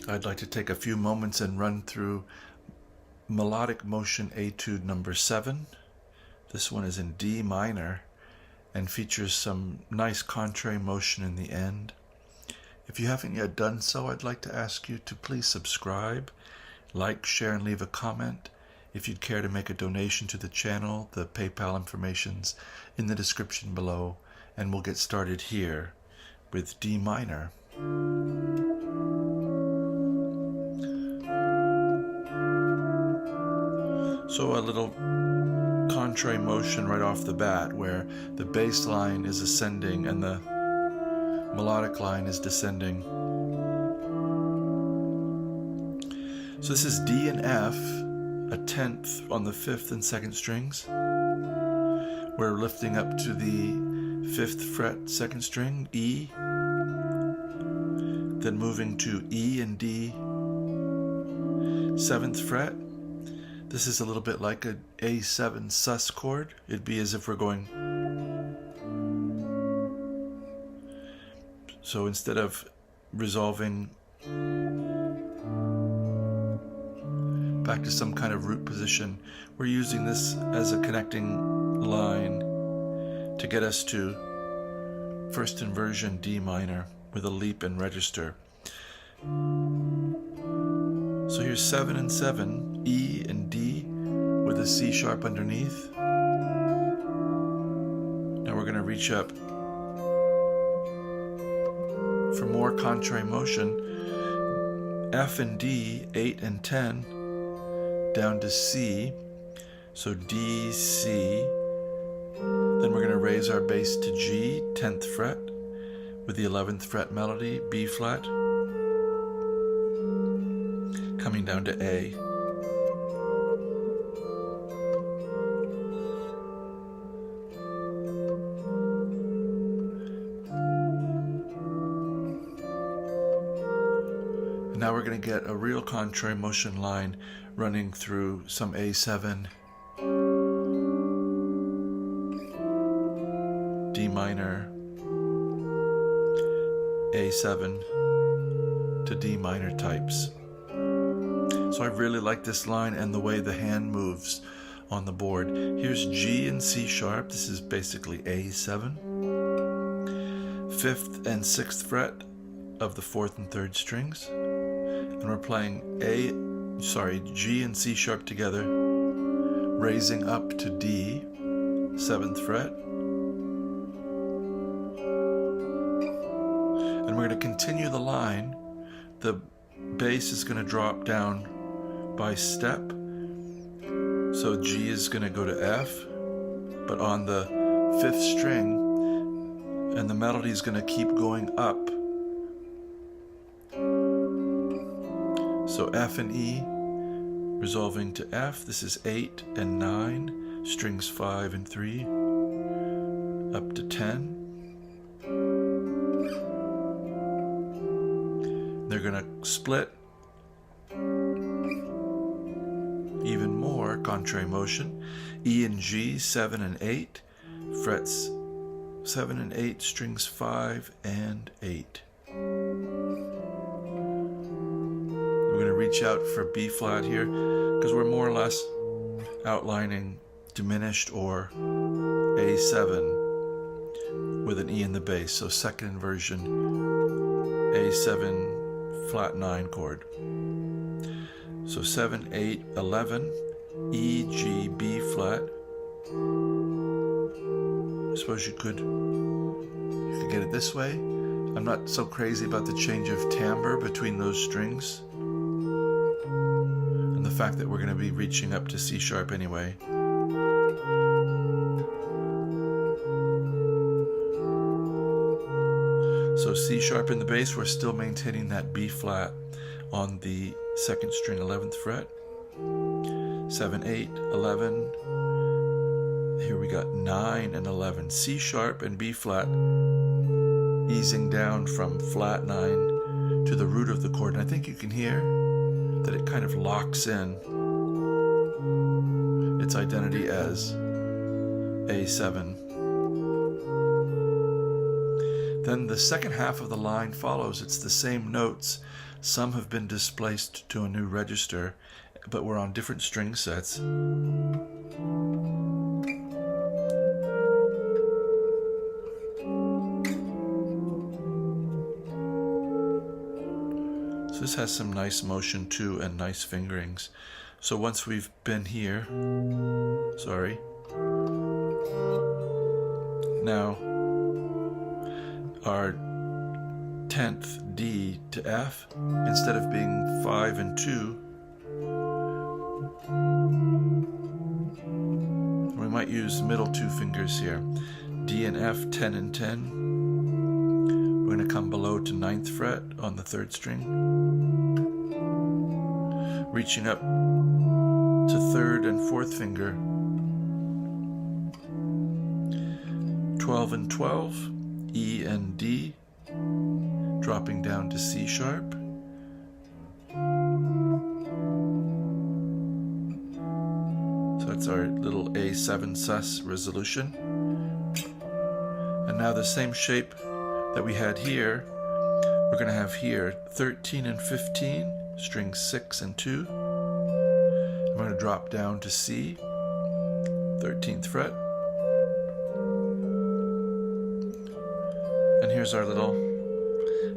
I'd like to take a few moments and run through Melodic Motion Etude number 7. This one is in D minor and features some nice contrary motion in the end. If you haven't yet done so, I'd like to ask you to please subscribe, like, share, and leave a comment. If you'd care to make a donation to the channel, the PayPal information's in the description below, and we'll get started here with D minor. So a little contrary motion right off the bat where the bass line is ascending and the melodic line is descending. So this is D and F, a 10th on the 5th and 2nd strings. We're lifting up to the 5th fret 2nd string, E, then moving to E and D, 7th fret. This is a little bit like an A7 sus chord. It'd be as if we're going. So instead of resolving back to some kind of root position, we're using this as a connecting line to get us to first inversion D minor with a leap and register. So here's 7 and 7, E and D with a C sharp underneath. Now we're going to reach up for more contrary motion. F and D, 8 and 10, down to C. So D, C. Then we're going to raise our bass to G, 10th fret, with the 11th fret melody, B flat, coming down to A. And now we're going to get a real contrary motion line running through some A7, D minor, A7 to D minor types. So I really like this line and the way the hand moves on the board. Here's G and C sharp. This is basically A7. 5th and 6th fret of the 4th and 3rd strings. And we're playing G and C sharp together, raising up to D, 7th fret. And we're going to continue the line. The bass is going to drop down by step. So G is going to go to F, but on the 5th string, and the melody is going to keep going up. So F and E, resolving to F. This is 8 and 9, strings 5 and 3, up to 10. They're going to split even more, contrary motion. E and G, 7 and 8, frets 7 and 8, strings 5 and 8. We're going to reach out for B flat here because we're more or less outlining diminished or A7 with an E in the bass. So second inversion, A7 flat 9 chord. So 7, 8, 11, E, G, B flat. I suppose you could get it this way. I'm not so crazy about the change of timbre between those strings and the fact that we're going to be reaching up to C sharp anyway. So C sharp in the bass, we're still maintaining that B flat on the 2nd string, 11th fret. 7, 8, 11. Here we got 9 and 11. C sharp and B flat, easing down from flat 9 to the root of the chord. And I think you can hear that it kind of locks in its identity as A7. Then the second half of the line follows. It's the same notes Some have been displaced to a new register, but we're on different string sets. So this has some nice motion too, and nice fingerings. So once we've been here, now our 10th D to F, instead of being 5 and 2, we might use middle two fingers here. D and F, 10 and 10. We're going to come below to 9th fret on the 3rd string, reaching up to 3rd and 4th finger, 12 and 12, E and D, dropping down to C sharp, so that's our little A7 sus resolution. And now the same shape that we had here, we're going to have here 13 and 15, strings 6 and 2. I'm going to drop down to C, 13th fret. And here's our little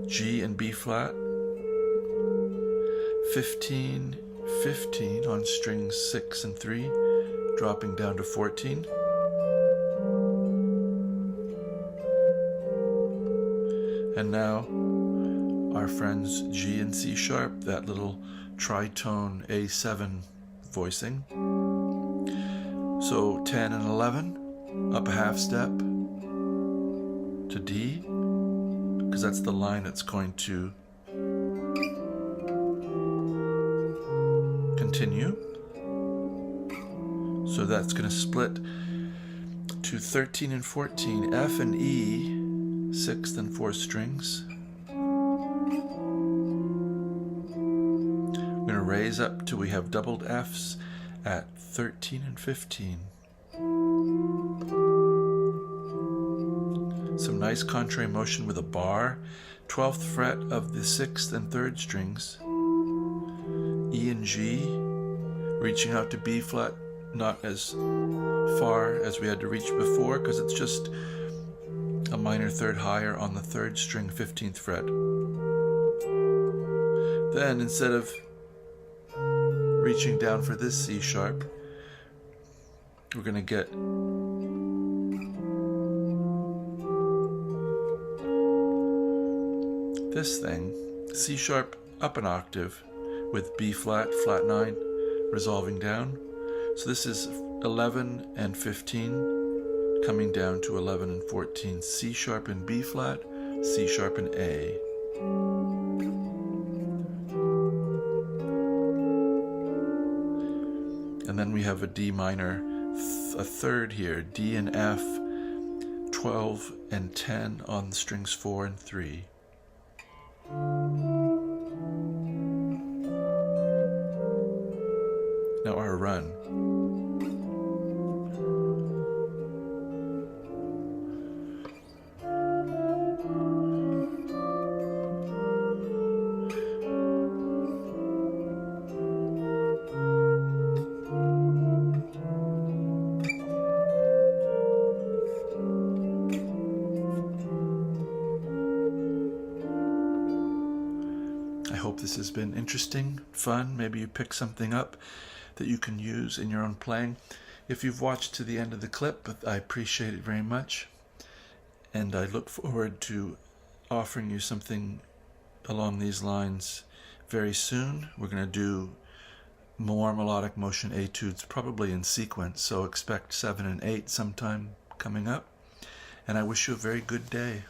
G and B flat, 15, 15 on strings 6 and 3, dropping down to 14. And now our friends G and C sharp, that little tritone A7 voicing. So 10 and 11, up a half step to D, because that's the line that's going to continue. So that's going to split to 13 and 14, F and E, 6th and 4th strings. We're going to raise up till we have doubled Fs at 13 and 15. Some nice contrary motion with a bar, 12th fret of the 6th and 3rd strings, E and G, reaching out to B flat, not as far as we had to reach before because it's just a minor third higher on the 3rd string, 15th fret. Then instead of reaching down for this C sharp, we're going to get this thing, C sharp up an octave with B flat, flat 9, resolving down. So this is 11 and 15, coming down to 11 and 14, C sharp and B flat, C sharp and A. And then we have a D minor, a 3rd here, D and F, 12 and 10 on the strings 4 and 3. Now our run. I hope this has been interesting, fun. Maybe you pick something up that you can use in your own playing. If you've watched to the end of the clip, I appreciate it very much. And I look forward to offering you something along these lines very soon. We're going to do more melodic motion etudes, probably in sequence, so expect 7 and 8 sometime coming up. And I wish you a very good day.